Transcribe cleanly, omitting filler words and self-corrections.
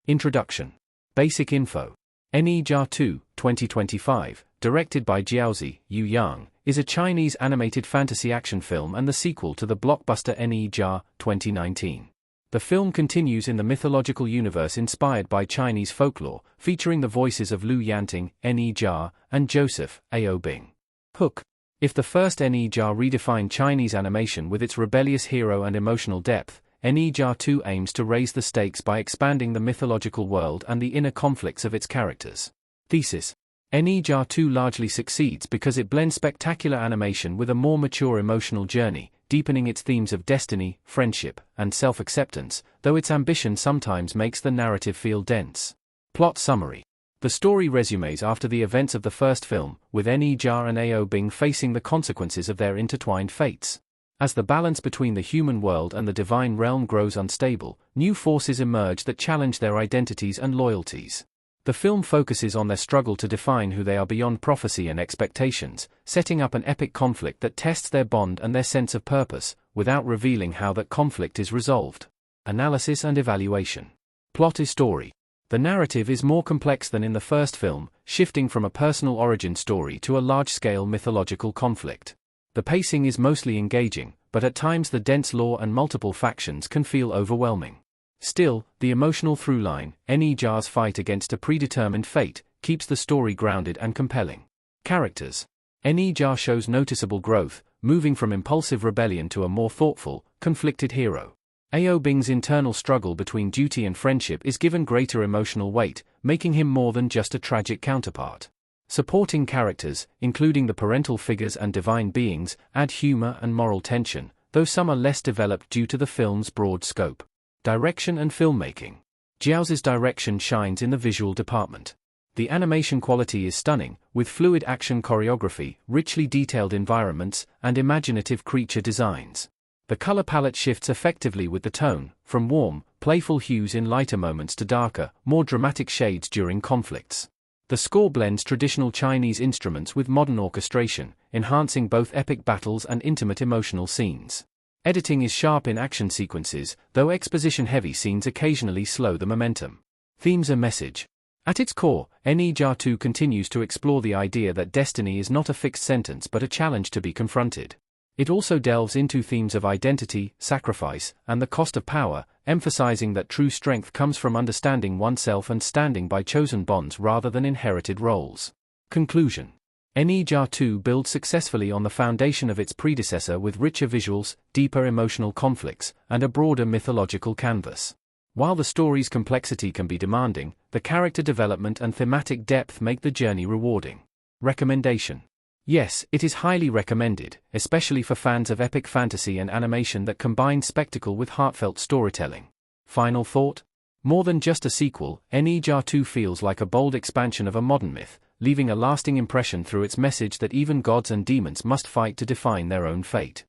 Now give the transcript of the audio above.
Introduction. Basic info. Nezha 2, 2025, directed by Jiaozi Yu Yang, is a Chinese animated fantasy action film and the sequel to the blockbuster Nezha, 2019. The film continues in the mythological universe inspired by Chinese folklore, featuring the voices of Lu Yanting, Nezha, and Joseph, Aobing. Hook. If the first Nezha redefined Chinese animation with its rebellious hero and emotional depth, Nezha 2 aims to raise the stakes by expanding the mythological world and the inner conflicts of its characters. Thesis. Nezha 2 largely succeeds because it blends spectacular animation with a more mature emotional journey, deepening its themes of destiny, friendship, and self-acceptance, though its ambition sometimes makes the narrative feel dense. Plot summary. The story resumes after the events of the first film, with Nezha and Aobing facing the consequences of their intertwined fates. As the balance between the human world and the divine realm grows unstable, new forces emerge that challenge their identities and loyalties. The film focuses on their struggle to define who they are beyond prophecy and expectations, setting up an epic conflict that tests their bond and their sense of purpose, without revealing how that conflict is resolved. Analysis and evaluation. Plot is story. The narrative is more complex than in the first film, shifting from a personal origin story to a large-scale mythological conflict. The pacing is mostly engaging, but at times the dense lore and multiple factions can feel overwhelming. Still, the emotional through-line, Nezha's fight against a predetermined fate, keeps the story grounded and compelling. Characters. Nezha shows noticeable growth, moving from impulsive rebellion to a more thoughtful, conflicted hero. Aobing's internal struggle between duty and friendship is given greater emotional weight, making him more than just a tragic counterpart. Supporting characters, including the parental figures and divine beings, add humor and moral tension, though some are less developed due to the film's broad scope. Direction and filmmaking. Jiaozi's direction shines in the visual department. The animation quality is stunning, with fluid action choreography, richly detailed environments, and imaginative creature designs. The color palette shifts effectively with the tone, from warm, playful hues in lighter moments to darker, more dramatic shades during conflicts. The score blends traditional Chinese instruments with modern orchestration, enhancing both epic battles and intimate emotional scenes. Editing is sharp in action sequences, though exposition-heavy scenes occasionally slow the momentum. Themes and message. At its core, Nezha 2 continues to explore the idea that destiny is not a fixed sentence but a challenge to be confronted. It also delves into themes of identity, sacrifice, and the cost of power, emphasizing that true strength comes from understanding oneself and standing by chosen bonds rather than inherited roles. Conclusion. Nezha 2 builds successfully on the foundation of its predecessor with richer visuals, deeper emotional conflicts, and a broader mythological canvas. While the story's complexity can be demanding, the character development and thematic depth make the journey rewarding. Recommendation. Yes, it is highly recommended, especially for fans of epic fantasy and animation that combine spectacle with heartfelt storytelling. Final thought? More than just a sequel, Nezha 2 feels like a bold expansion of a modern myth, leaving a lasting impression through its message that even gods and demons must fight to define their own fate.